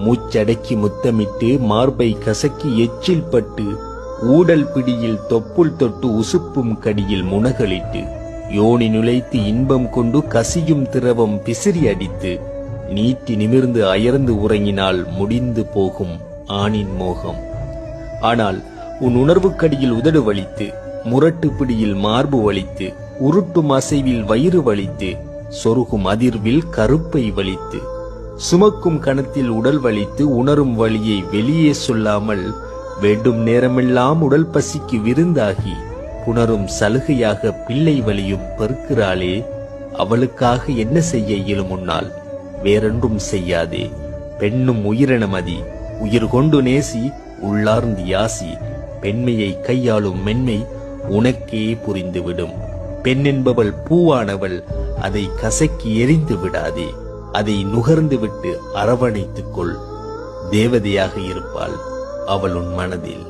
மூச்சடக்கி முத்தமிட்டு மார்பை கசக்கி எச்சில் பட்டு ஊடல் பிடியில் தொப்புள் தொட்டு உசுப்பும் கடியில் முனகளிட்டு யோனி நுழைத்து இன்பம் கொண்டு கசியும் திரவம் பிசிறி அடித்து நீட்டி நிமிர்ந்து அயர்ந்து உறங்கினால் முடிந்து போகும் ஆணின் மோகம். ஆனால் உன் உணர்வுக்கடியில் உதடு வலித்து முரட்டு பிடியில் மார்பு வலித்து உருட்டும் அசைவில் வயிறு வலித்து சொருகும் அதிர்வில் கருப்பை வலித்து சுமக்கும் கணத்தில் உடல் வலித்து உணரும் வழியை வெளியே சொல்லாமல் வேண்டும் நேரமெல்லாம் உடல் பசிக்கு விருந்தாகி புணரும் சலுகையாக பிள்ளை வலியும் பெருக்கிறாளே, அவளுக்காக என்ன செய்ய இயலும் முன்னால்? வேறொன்றும் செய்யாதே. பெண்ணும் உயிரினமதி, உயிர் கொண்டு நேசி, உள்ளார்ந்து யாசி. பெண்மையை கையாளும் மென்மை உனக்கே புரிந்துவிடும். பெண் என்பவள் பூவானவள், அதை கசக்கி எரிந்து விடாதே. அதை நுகர்ந்து விட்டு அரவணைத்துக் கொள். தேவதையாக இருப்பாள் அவள் உன் மனதில்.